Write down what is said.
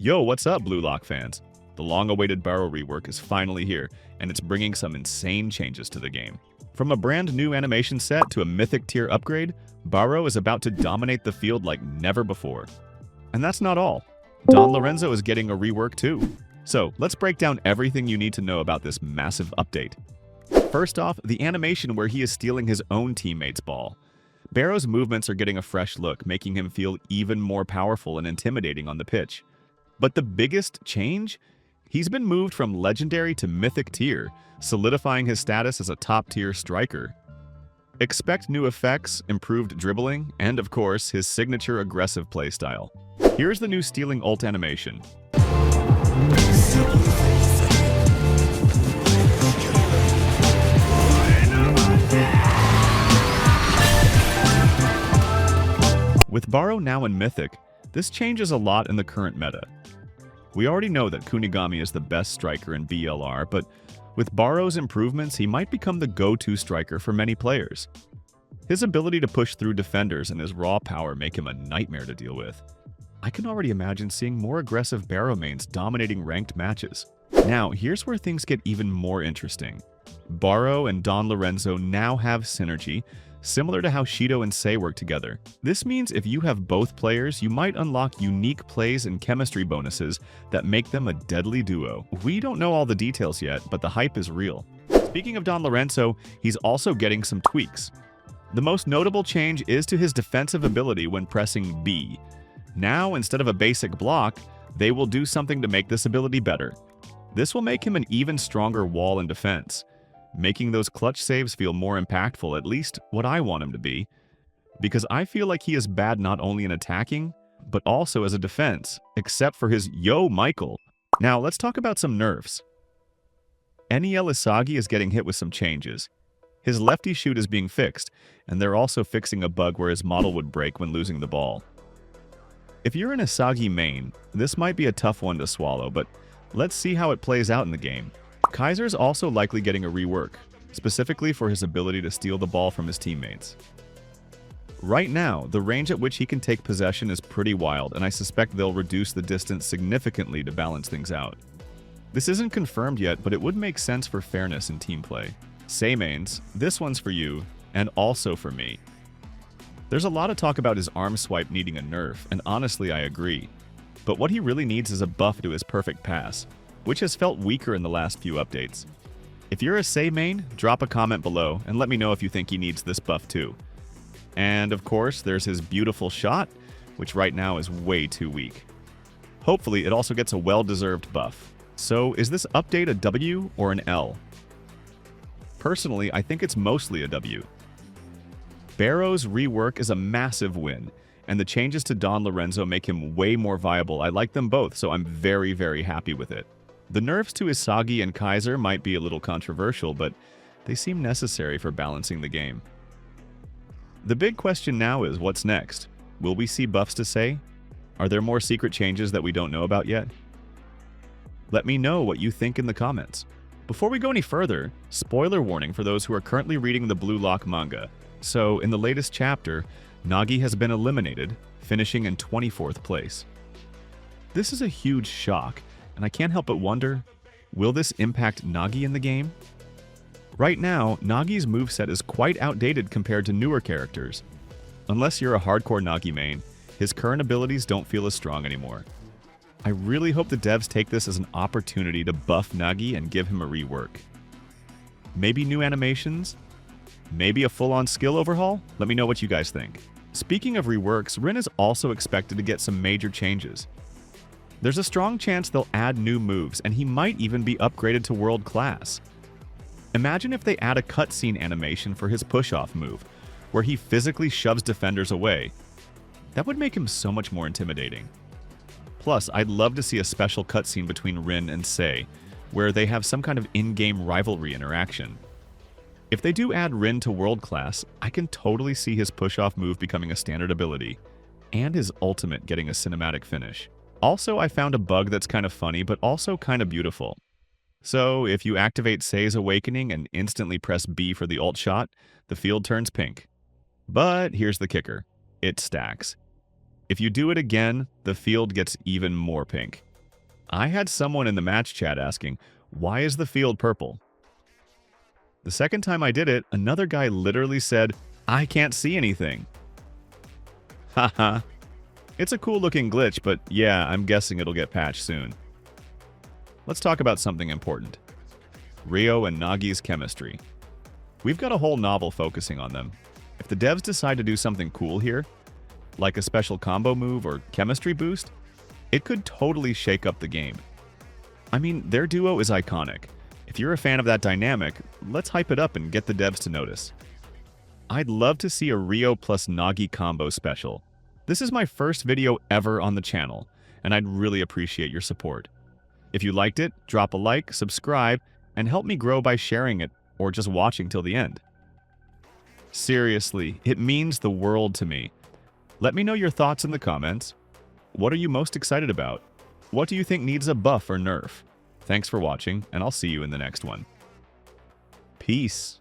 Yo, what's up, Blue Lock fans? The long-awaited Barrow rework is finally here, and it's bringing some insane changes to the game. From a brand new animation set to a mythic tier upgrade, Barrow is about to dominate the field like never before. And that's not all. Don Lorenzo is getting a rework too. So let's break down everything you need to know about this massive update. First off, the animation where he is stealing his own teammate's ball. Barrow's movements are getting a fresh look, making him feel even more powerful and intimidating on the pitch. But the biggest change? He's been moved from legendary to mythic tier, solidifying his status as a top-tier striker. Expect new effects, improved dribbling, and of course, his signature aggressive playstyle. Here's the new stealing ult animation. With Barrow now in Mythic, this changes a lot in the current meta. We already know that Kunigami is the best striker in BLR, but with Barrow's improvements, he might become the go-to striker for many players. His ability to push through defenders and his raw power make him a nightmare to deal with. I can already imagine seeing more aggressive Barrow mains dominating ranked matches. Now, here's where things get even more interesting. Barrow and Don Lorenzo now have synergy, similar to how Shido and Sei work together. This means if you have both players, you might unlock unique plays and chemistry bonuses that make them a deadly duo. We don't know all the details yet, but the hype is real. Speaking of Don Lorenzo, he's also getting some tweaks. The most notable change is to his defensive ability when pressing B. Now, instead of a basic block, they will do something to make this ability better. This will make him an even stronger wall in defense, making those clutch saves feel more impactful, at least what I want him to be, because I feel like he is bad not only in attacking, but also as a defense, except for his Yo Michael. Now, let's talk about some nerfs. NEL Isagi is getting hit with some changes. His lefty shoot is being fixed, and they're also fixing a bug where his model would break when losing the ball. If you're an Isagi main, this might be a tough one to swallow, but let's see how it plays out in the game. Kaiser's also likely getting a rework, specifically for his ability to steal the ball from his teammates. Right now, the range at which he can take possession is pretty wild, and I suspect they'll reduce the distance significantly to balance things out. This isn't confirmed yet, but it would make sense for fairness in team play. Sei mains, this one's for you, and also for me. There's a lot of talk about his arm swipe needing a nerf, and honestly I agree. But what he really needs is a buff to his perfect pass, which has felt weaker in the last few updates. If you're a Sei main, drop a comment below and let me know if you think he needs this buff too. And of course, there's his beautiful shot, which right now is way too weak. Hopefully, it also gets a well-deserved buff. So, is this update a W or an L? Personally, I think it's mostly a W. Barrow's rework is a massive win, and the changes to Don Lorenzo make him way more viable. I like them both, so I'm very, very happy with it. The nerfs to Isagi and Kaiser might be a little controversial, but they seem necessary for balancing the game. The big question now is, what's next? Will we see buffs to Sei? Are there more secret changes that we don't know about yet? Let me know what you think in the comments. Before we go any further, spoiler warning for those who are currently reading the Blue Lock manga. So, in the latest chapter, Nagi has been eliminated, finishing in 24th place. This is a huge shock, and I can't help but wonder, will this impact Nagi in the game? Right now, Nagi's moveset is quite outdated compared to newer characters. Unless you're a hardcore Nagi main, his current abilities don't feel as strong anymore. I really hope the devs take this as an opportunity to buff Nagi and give him a rework. Maybe new animations? Maybe a full-on skill overhaul? Let me know what you guys think. Speaking of reworks, Rin is also expected to get some major changes. There's a strong chance they'll add new moves, and he might even be upgraded to world class. Imagine if they add a cutscene animation for his push-off move, where he physically shoves defenders away. That would make him so much more intimidating. Plus, I'd love to see a special cutscene between Rin and Sei, where they have some kind of in-game rivalry interaction. If they do add Rin to world class, I can totally see his push-off move becoming a standard ability, and his ultimate getting a cinematic finish. Also, I found a bug that's kind of funny, but also kind of beautiful. So, if you activate Sei's Awakening and instantly press B for the ult shot, the field turns pink. But here's the kicker. It stacks. If you do it again, the field gets even more pink. I had someone in the match chat asking, why is the field purple? The second time I did it, another guy literally said, I can't see anything. Haha. It's a cool looking glitch, but yeah, I'm guessing it'll get patched soon. Let's talk about something important. Reo and Nagi's chemistry. We've got a whole novel focusing on them. If the devs decide to do something cool here, like a special combo move or chemistry boost, it could totally shake up the game. I mean, their duo is iconic. If you're a fan of that dynamic, let's hype it up and get the devs to notice. I'd love to see a Reo plus Nagi combo special. This is my first video ever on the channel, and I'd really appreciate your support. If you liked it, drop a like, subscribe, and help me grow by sharing it or just watching till the end. Seriously, it means the world to me. Let me know your thoughts in the comments. What are you most excited about? What do you think needs a buff or nerf? Thanks for watching, and I'll see you in the next one. Peace.